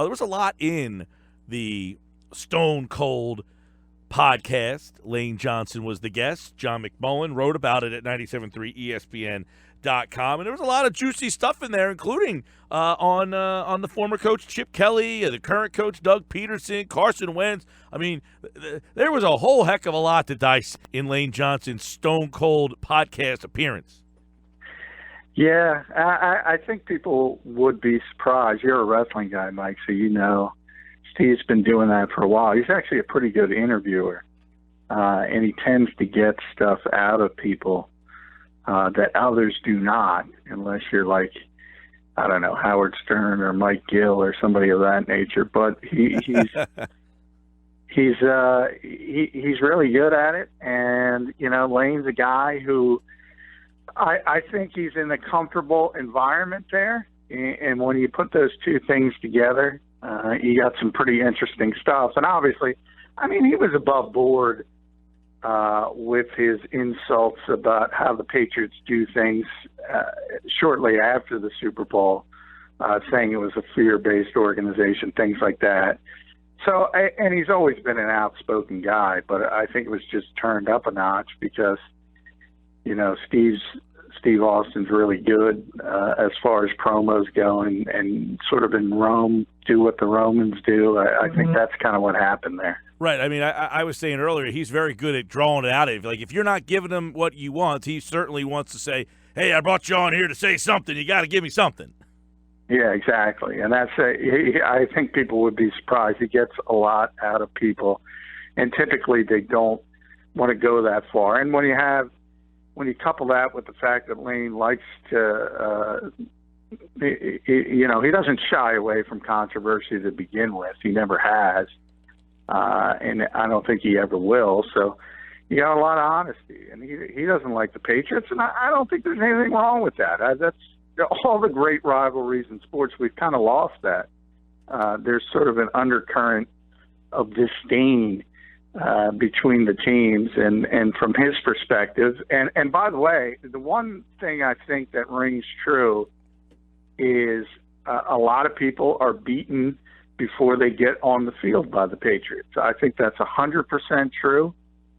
There was a lot in the Stone Cold podcast. Lane Johnson was the guest. John McMullen wrote about it at 97.3 ESPN.com. And there was a lot of juicy stuff in there, including on the former coach Chip Kelly, the current coach Doug Pederson, Carson Wentz. I mean, there was a whole heck of a lot to dice in Lane Johnson's Stone Cold podcast appearance. Yeah, I think people would be surprised. You're a wrestling guy, Mike, so you know Steve's been doing that for a while. He's actually a pretty good interviewer, and he tends to get stuff out of people that others do not, unless you're like, I don't know, Howard Stern or Mike Gill or somebody of that nature. But he's really good at it, and you know, Lane's a guy who I think he's in a comfortable environment there, and when you put those two things together, you got some pretty interesting stuff. And obviously, I mean, he was above board with his insults about how the Patriots do things shortly after the Super Bowl, saying it was a fear-based organization, things like that. So, and he's always been an outspoken guy, but I think it was just turned up a notch because, you know, Steve Austin's really good as far as promos go, and sort of in Rome, do what the Romans do. I think that's kind of what happened there. Right. I mean, I was saying earlier, he's very good at drawing it out of you. Like, if you're not giving him what you want, he certainly wants to say, hey, I brought you on here to say something. You got to give me something. Yeah, exactly. And I think people would be surprised. He gets a lot out of people, and typically they don't want to go that far. And when you couple that with the fact that Lane likes to, you know, he doesn't shy away from controversy to begin with. He never has, and I don't think he ever will. So you got a lot of honesty, and he doesn't like the Patriots, and I don't think there's anything wrong with that. That's all the great rivalries in sports. We've kind of lost that. There's sort of an undercurrent of disdain between the teams, and from his perspective. And by the way, the one thing I think that rings true is a lot of people are beaten before they get on the field by the Patriots. I think that's 100% true.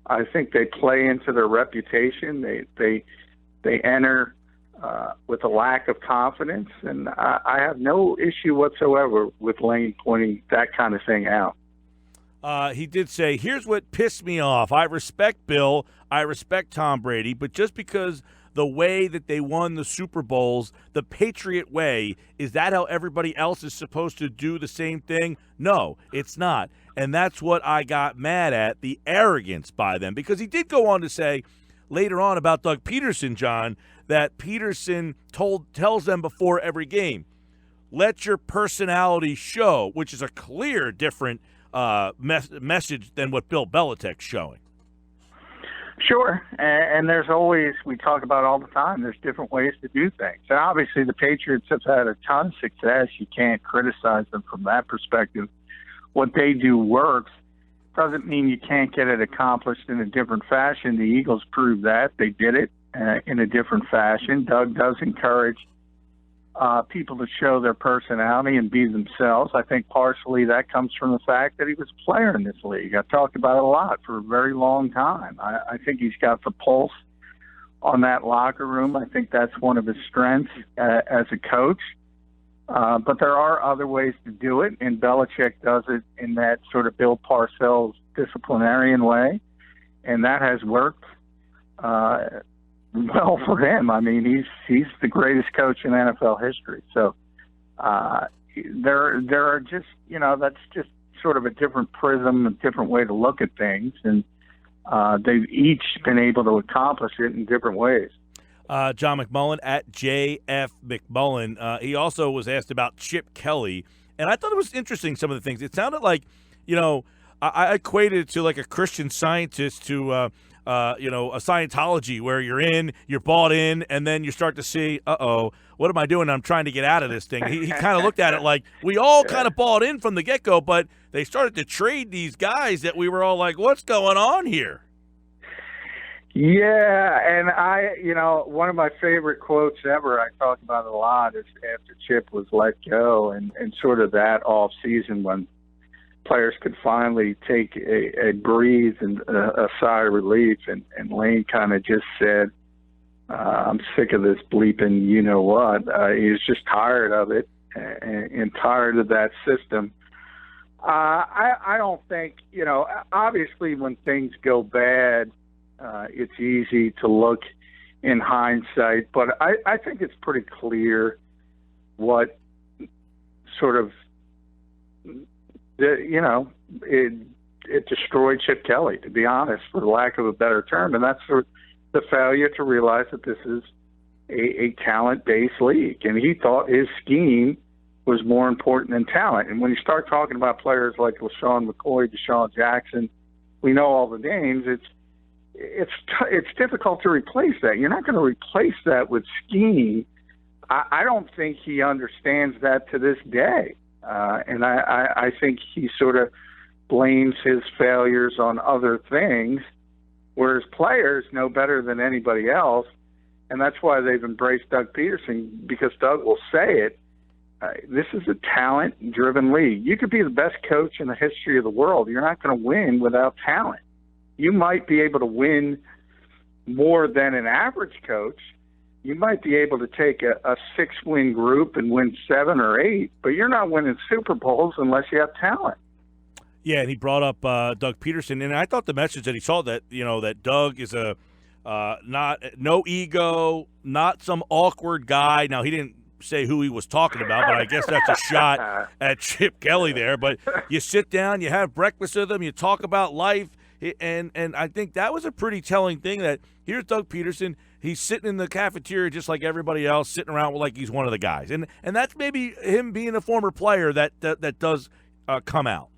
I think they play into their reputation. They enter with a lack of confidence, and I have no issue whatsoever with Lane pointing that kind of thing out. He did say, here's what pissed me off. I respect Bill. I respect Tom Brady. But just because the way that they won the Super Bowls, the Patriot way, is that how everybody else is supposed to do the same thing? No, it's not. And that's what I got mad at, the arrogance by them. Because he did go on to say later on about Doug Pederson, John, that Pederson tells them before every game, let your personality show, which is a clear different message than what Bill Belichick's showing. Sure, and there's always, we talk about all the time, there's different ways to do things. And obviously the Patriots have had a ton of success. You can't criticize them from that perspective. What they do works. Doesn't mean you can't get it accomplished in a different fashion. The Eagles proved that. They did it in a different fashion. Doug does encourage people to show their personality and be themselves. I think partially that comes from the fact that he was a player in this league. I've talked about it a lot for a very long time. I think he's got the pulse on that locker room. I think that's one of his strengths as a coach. But there are other ways to do it, and Belichick does it in that sort of Bill Parcells disciplinarian way, and that has worked well for him. I mean, he's the greatest coach in NFL history. So there are just, you know, that's just sort of a different prism, a different way to look at things, and they've each been able to accomplish it in different ways. John McMullen at JF McMullen. He also was asked about Chip Kelly, and I thought it was interesting, some of the things. It sounded like, you know, I equated it to like a Christian Scientist to you know, a Scientology where you're bought in, and then you start to see, what am I doing? I'm trying to get out of this thing. He kind of looked at it like we all kind of bought in from the get-go, but they started to trade these guys that we were all like, what's going on here? Yeah, and one of my favorite quotes ever, I talk about it a lot, is after Chip was let go and sort of that off season when players could finally take a breathe and a sigh of relief, and Lane kind of just said, I'm sick of this bleeping you-know-what. He was just tired of it and tired of that system. I don't think, obviously when things go bad, it's easy to look in hindsight, but I think it's pretty clear what sort of, it destroyed Chip Kelly, to be honest, for lack of a better term. And that's the failure to realize that this is a talent-based league. And he thought his scheme was more important than talent. And when you start talking about players like LaShawn McCoy, Deshaun Jackson, we know all the names, it's difficult to replace that. You're not going to replace that with scheme. I don't think he understands that to this day. And I think he sort of blames his failures on other things, whereas players know better than anybody else. And that's why they've embraced Doug Pederson, because Doug will say it. This is a talent-driven league. You could be the best coach in the history of the world. You're not going to win without talent. You might be able to win more than an average coach. You might be able to take a 6-win group and win 7 or 8, but you're not winning Super Bowls unless you have talent. Yeah, and he brought up Doug Pederson, and I thought the message that he saw that that Doug is no ego, not some awkward guy. Now he didn't say who he was talking about, but I guess that's a shot at Chip Kelly there. But you sit down, you have breakfast with him, you talk about life, and I think that was a pretty telling thing. That here's Doug Pederson. He's sitting in the cafeteria just like everybody else, sitting around like he's one of the guys. And that's maybe him being a former player that does come out.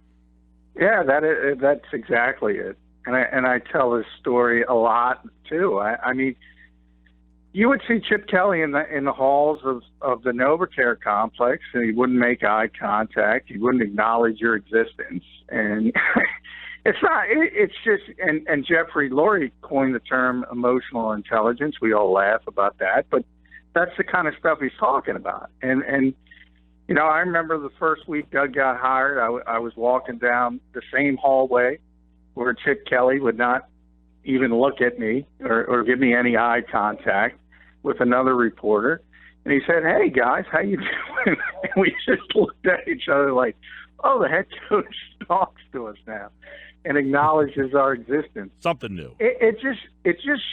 Yeah, that's exactly it. And I tell this story a lot too. I mean, you would see Chip Kelly in the halls of the NovaCare complex, and he wouldn't make eye contact. He wouldn't acknowledge your existence, and it's just. And Jeffrey Lurie coined the term emotional intelligence. We all laugh about that, but that's the kind of stuff he's talking about. And I remember the first week Doug got hired. I was walking down the same hallway where Chip Kelly would not even look at me or give me any eye contact with another reporter. And he said, "Hey, guys, how you doing?" And we just looked at each other like, oh, the head coach talks to us now and acknowledges our existence. Something new. It just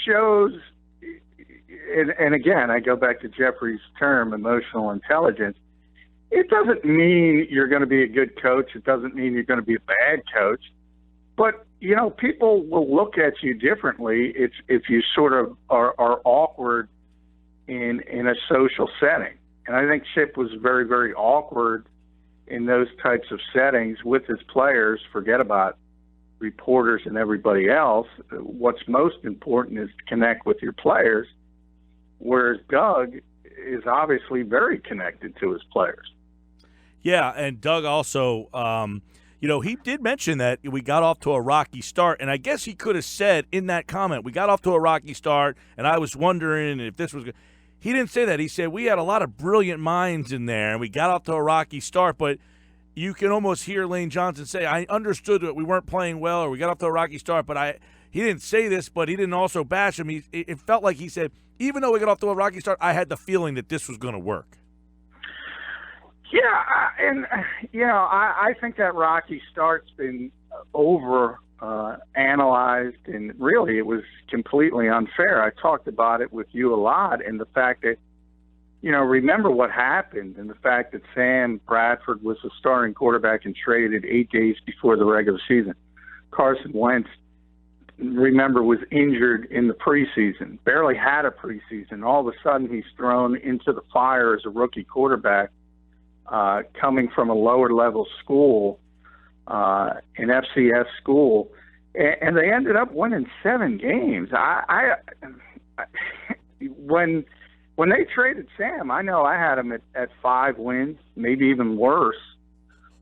shows, and again, I go back to Jeffrey's term, emotional intelligence. It doesn't mean you're going to be a good coach. It doesn't mean you're going to be a bad coach. But, people will look at you differently if you sort of are awkward in a social setting. And I think Chip was very, very awkward in those types of settings with his players. Forget about reporters and everybody else. What's most important is to connect with your players, whereas Doug is obviously very connected to his players. Yeah, and Doug also he did mention that we got off to a rocky start, and I guess he could have said in that comment, we got off to a rocky start, and I was wondering if this was good. He didn't say that. He said, we had a lot of brilliant minds in there, and we got off to a rocky start, but you can almost hear Lane Johnson say, I understood that we weren't playing well or we got off to a rocky start, but he didn't say this, but he didn't also bash him. It felt like he said, even though we got off to a rocky start, I had the feeling that this was going to work. Yeah, I think that rocky start's been analyzed, and really it was completely unfair. I talked about it with you a lot, and the fact that, remember what happened, and the fact that Sam Bradford was the starting quarterback and traded 8 days before the regular season. Carson Wentz, remember, was injured in the preseason, barely had a preseason. All of a sudden he's thrown into the fire as a rookie quarterback, coming from a lower level school, an FCS school, and they ended up winning 7 games. When they traded Sam, I know I had him at 5 wins, maybe even worse,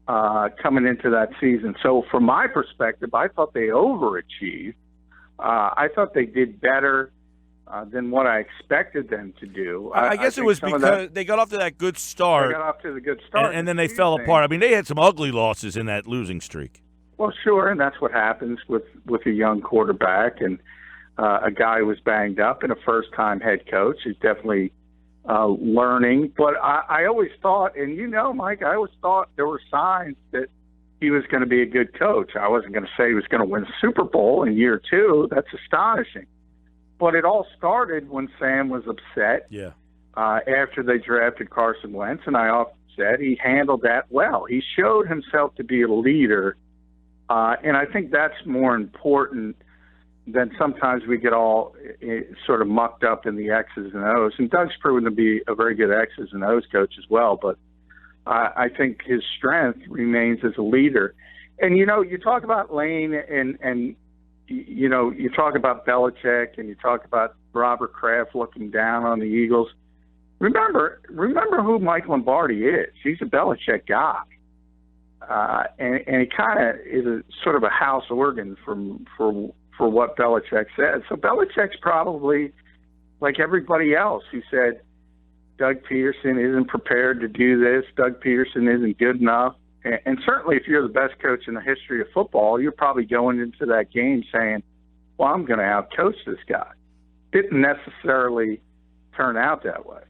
coming into that season. So from my perspective, I thought they overachieved. I thought they did better than what I expected them to do. I guess it was because they got off to that good start. They got off to the good start. And then they fell apart. I mean, they had some ugly losses in that losing streak. Well, sure, and that's what happens with a young quarterback and a guy who was banged up and a first-time head coach. He's definitely learning. But I always thought, and Mike, I always thought there were signs that he was going to be a good coach. I wasn't going to say he was going to win a Super Bowl in year 2. That's astonishing. But it all started when Sam was upset after they drafted Carson Wentz, and I often said he handled that well. He showed himself to be a leader, and I think that's more important than sometimes we get all sort of mucked up in the X's and O's. And Doug's proven to be a very good X's and O's coach as well, but I think his strength remains as a leader. And, you talk about Lane and you talk about Belichick and you talk about Robert Kraft looking down on the Eagles. Remember who Mike Lombardi is. He's a Belichick guy. And he kind of is a sort of a house organ for what Belichick says. So Belichick's probably like everybody else who said Doug Pederson isn't prepared to do this. Doug Pederson isn't good enough. And certainly if you're the best coach in the history of football, you're probably going into that game saying, well, I'm going to out-coach this guy. Didn't necessarily turn out that way.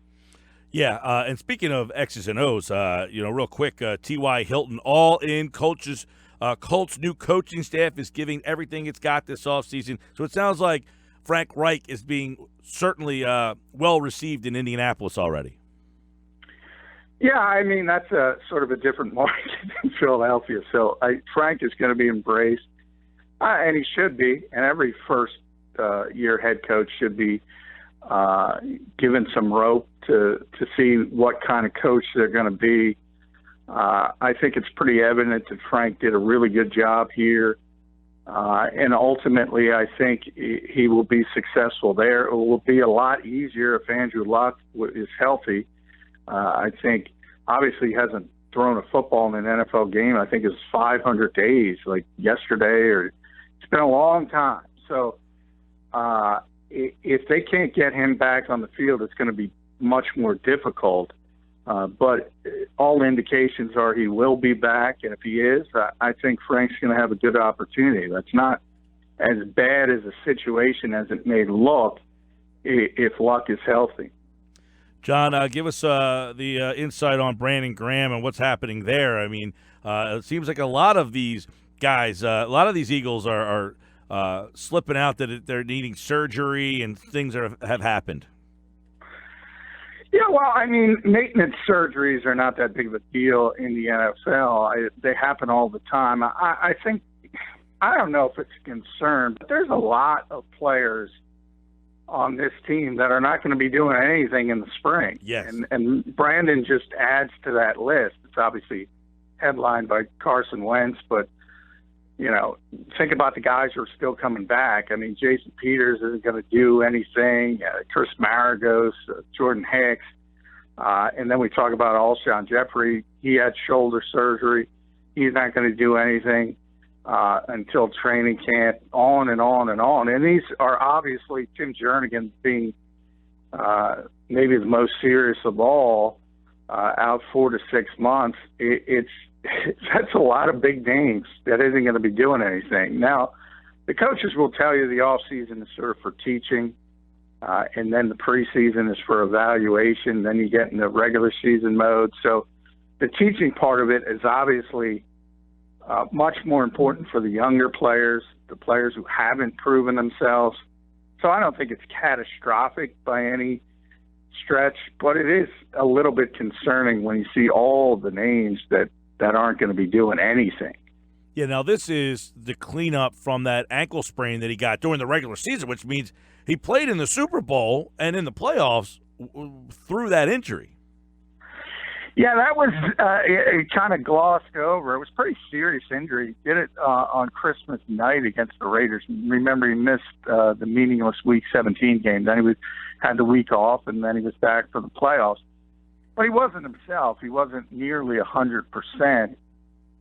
Yeah, and speaking of X's and O's, real quick, T.Y. Hilton, all-in coaches. Colts' new coaching staff is giving everything it's got this offseason. So it sounds like Frank Reich is being certainly well-received in Indianapolis already. Yeah, I mean, that's a sort of a different market than Philadelphia. So Frank is going to be embraced, and he should be. And every first-year head coach should be given some rope to see what kind of coach they're going to be. I think it's pretty evident that Frank did a really good job here. And ultimately, I think he will be successful there. It will be a lot easier if Andrew Luck is healthy. I think, obviously, he hasn't thrown a football in an NFL game. I think it's 500 days, like yesterday, or it's been a long time. So if they can't get him back on the field, it's going to be much more difficult. But all indications are he will be back, and if he is, I think Frank's going to have a good opportunity. That's not as bad as a situation as it may look if Luck is healthy. John, give us the insight on Brandon Graham and what's happening there. I mean, it seems like a lot of these guys, a lot of these Eagles are slipping out that they're needing surgery and things have happened. Yeah, well, I mean, maintenance surgeries are not that big of a deal in the NFL. They happen all the time. I think, I don't know if it's a concern, but there's a lot of players on this team that are not going to be doing anything in the spring. Yes. And Brandon just adds to that list. It's obviously headlined by Carson Wentz, but, think about the guys who are still coming back. I mean, Jason Peters isn't going to do anything. Chris Maragos, Jordan Hicks. And then we talk about Alshon Jeffrey. He had shoulder surgery. He's not going to do anything until training camp, on and on and on. And these are obviously Tim Jernigan being maybe the most serious of all, out 4 to 6 months. That's a lot of big names that isn't going to be doing anything. Now, the coaches will tell you the off season is sort of for teaching, and then the preseason is for evaluation. Then you get into regular season mode. So the teaching part of it is obviously much more important for the younger players, the players who haven't proven themselves. So I don't think it's catastrophic by any stretch, but it is a little bit concerning when you see all the names that aren't going to be doing anything. Yeah, now this is the cleanup from that ankle sprain that he got during the regular season, which means he played in the Super Bowl and in the playoffs through that injury. Yeah, that was it kind of glossed over. It was a pretty serious injury. He did it on Christmas night against the Raiders. Remember, he missed the meaningless Week 17 game. Then he had the week off, and then he was back for the playoffs. But he wasn't himself. He wasn't nearly 100%.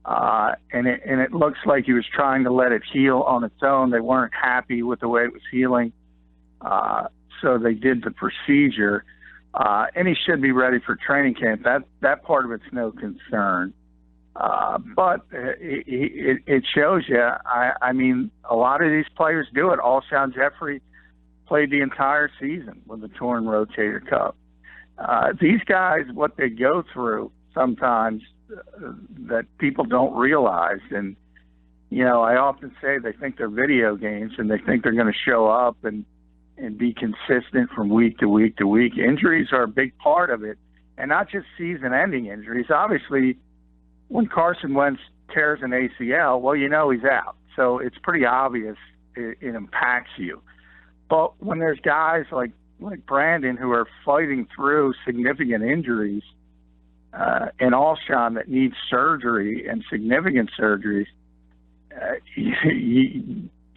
and it looks like he was trying to let it heal on its own. They weren't happy with the way it was healing, so they did the procedure, and he should be ready for training camp. That part of it's no concern. But it shows you, I mean, a lot of these players do it. Alshon Jeffrey played the entire season with a torn rotator cuff. These guys, what they go through sometimes that people don't realize. And, I often say they think they're video games and they think they're going to show up and be consistent from week to week to week. Injuries are a big part of it, and not just season-ending injuries. Obviously, when Carson Wentz tears an ACL, well, he's out. So it's pretty obvious it impacts you. But when there's guys like Brandon who are fighting through significant injuries, and Alshon that needs surgery and significant surgeries,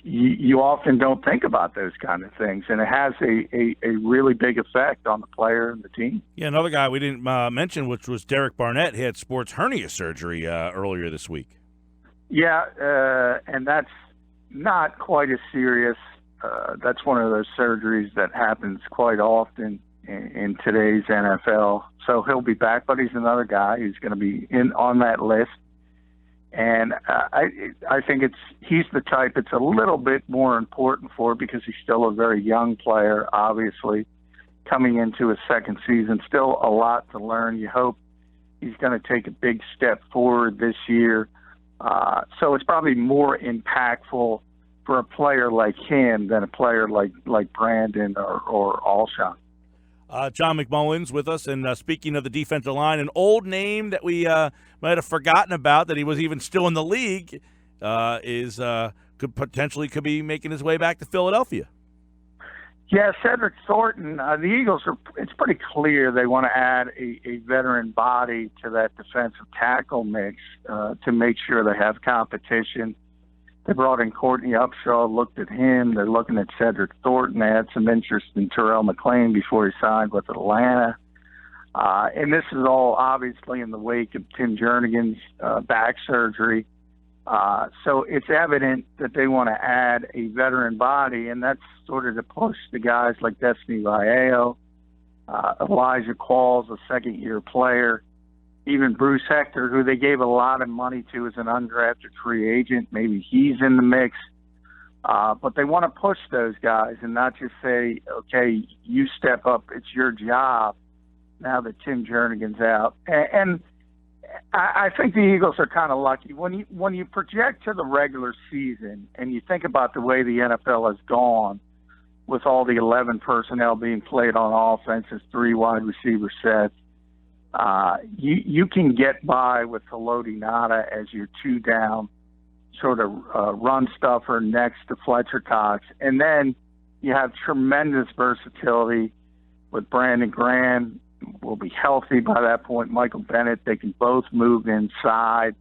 you often don't think about those kind of things, and it has a really big effect on the player and the team. Yeah, another guy we didn't mention, which was Derek Barnett. He had sports hernia surgery earlier this week. Yeah, and that's not quite as serious. That's one of those surgeries that happens quite often in today's NFL. So he'll be back, but he's another guy who's going to be on that list. And I think he's the type it's a little bit more important for, because he's still a very young player, obviously, coming into his second season. Still a lot to learn. You hope he's going to take a big step forward this year. So it's probably more impactful for a player like him than a player like Brandon or Alshon. John McMullen's with us, and speaking of the defensive line, an old name that we might have forgotten about, that he was even still in the league, could be making his way back to Philadelphia. Yeah, Cedric Thornton. The Eagles it's pretty clear they want to add a veteran body to that defensive tackle mix to make sure they have competition. They brought in Courtney Upshaw, looked at him. They're looking at Cedric Thornton. They had some interest in Terrell McClain before he signed with Atlanta. And this is all obviously in the wake of Tim Jernigan's back surgery. So it's evident that they want to add a veteran body, and that's sort of to push the guys like Destiny Vallejo, Elijah Qualls, a second-year player, even Bruce Hector, who they gave a lot of money to as an undrafted free agent. Maybe he's in the mix. But they want to push those guys and not just say, okay, you step up, it's your job now that Tim Jernigan's out. And I think the Eagles are kind of lucky. When you project to the regular season and you think about the way the NFL has gone with all the 11 personnel being played on offense as 3 wide receiver sets, you can get by with Haloti Ngata as your 2-down sort of run stuffer next to Fletcher Cox. And then you have tremendous versatility with Brandon Graham. Will be healthy by that point. Michael Bennett, they can both move inside.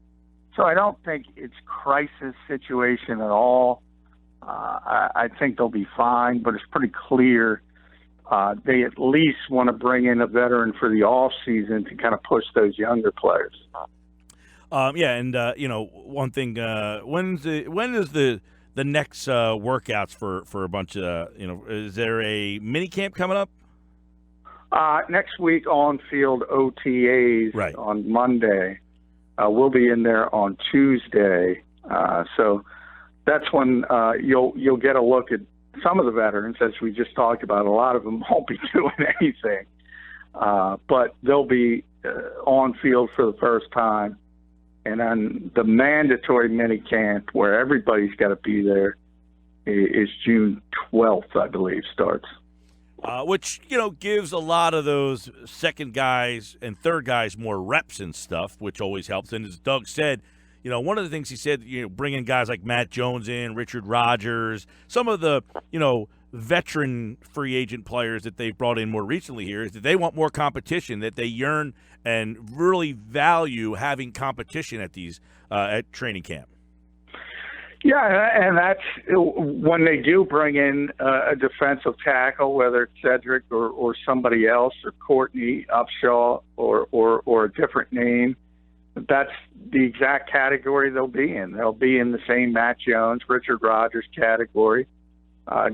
So I don't think it's crisis situation at all. I think they'll be fine, but it's pretty clear they at least want to bring in a veteran for the off season to kind of push those younger players. One thing. When is the next workouts for a bunch of is there a mini camp coming up? Next week on field OTAs on Monday. We'll be in there on Tuesday. So that's when you'll get a look at some of the veterans, as we just talked about. A lot of them won't be doing anything, but they'll be on field for the first time. And then the mandatory mini camp, where everybody's got to be there, is June 12th, I believe, starts. Which, gives a lot of those second guys and third guys more reps and stuff, which always helps. And as Doug said, one of the things he said, bringing guys like Matt Jones in, Richard Rodgers, some of the, veteran free agent players that they've brought in more recently here, is that they want more competition, that they yearn and really value having competition at these at training camp. Yeah, and that's when they do bring in a defensive tackle, whether it's Cedric or somebody else, or Courtney Upshaw or a different name. that's the exact category they'll be in. They'll be in the same Matt Jones, Richard Rodgers category.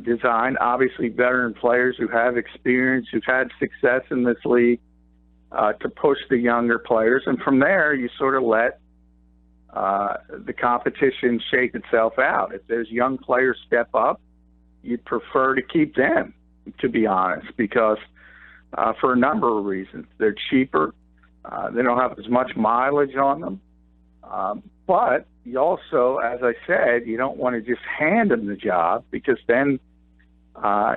Design, obviously veteran players who have experience, who've had success in this league, to push the younger players. And from there, you sort of let the competition shake itself out. If there's young players step up, you'd prefer to keep them, to be honest, because for a number of reasons. They're cheaper. They don't have as much mileage on them. But you also, as I said, you don't want to just hand them the job, because then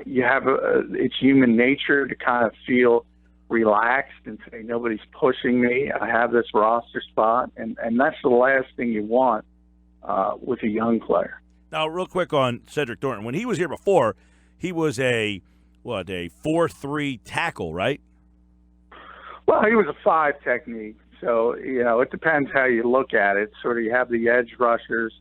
you have it's human nature to kind of feel relaxed and say, nobody's pushing me. I have this roster spot. And that's the last thing you want with a young player. Now, real quick on Cedric Thornton. When he was here before, he was a 4-3 tackle, right? Well, he was a 5 technique. So, it depends how you look at it. Sort of you have the edge rushers,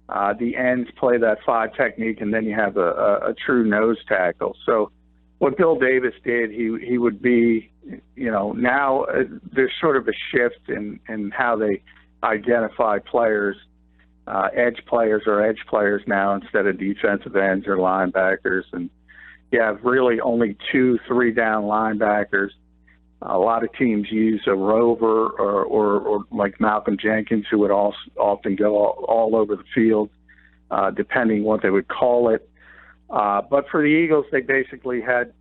the ends play that 5 technique, and then you have a true nose tackle. So what Bill Davis did, he would be, now there's sort of a shift in how they identify players. Edge players are edge players now instead of defensive ends or linebackers. And you have really only 2-3 down linebackers. A lot of teams use a rover or like Malcolm Jenkins, who would often go all over the field, depending what they would call it. But for the Eagles, they basically had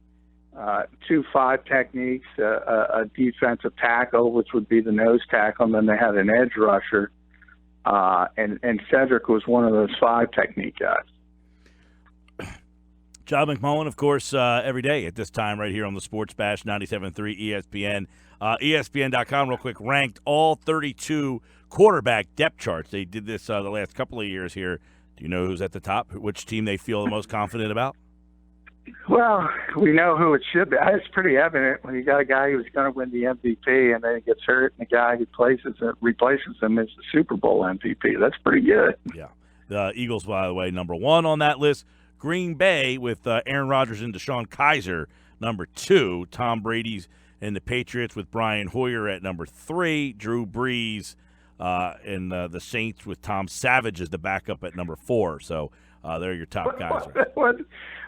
2-5 techniques, a defensive tackle, which would be the nose tackle, and then they had an edge rusher. And Cedric was one of those 5 technique guys. John McMullen, of course, every day at this time right here on the Sports Bash, 97.3 ESPN. ESPN.com, real quick, ranked all 32 quarterback depth charts. They did this the last couple of years here. Do you know who's at the top, which team they feel the most confident about? Well, we know who it should be. It's pretty evident when you got a guy who's going to win the MVP and then he gets hurt, and the guy who replaces him is the Super Bowl MVP. That's pretty good. Yeah. The Eagles, by the way, number 1 on that list. Green Bay with Aaron Rodgers and DeShone Kizer, number 2. Tom Brady's and the Patriots with Brian Hoyer at number 3. Drew Brees and the Saints with Tom Savage as the backup at number 4. So they're your top guys.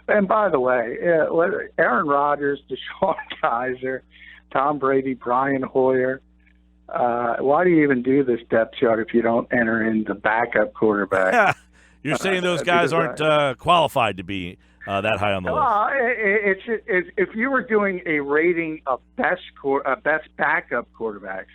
And by the way, Aaron Rodgers, DeShone Kizer, Tom Brady, Brian Hoyer. Why do you even do this depth chart if you don't enter in the backup quarterback? Yeah. You're saying those guys aren't qualified to be that high on the list? If you were doing a rating of best backup quarterbacks,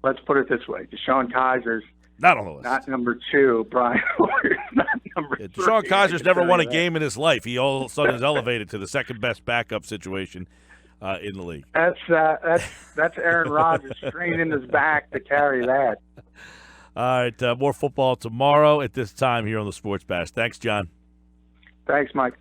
let's put it this way: DeShone Kizer's not on the list. Not number 2. Brian Hoyer's not number 3. DeShone Kizer's never won a game in his life. He all of a sudden is elevated to the second best backup situation in the league. That's Aaron Rodgers straining his back to carry that. All right, more football tomorrow at this time here on the Sports Bash. Thanks, John. Thanks, Mike.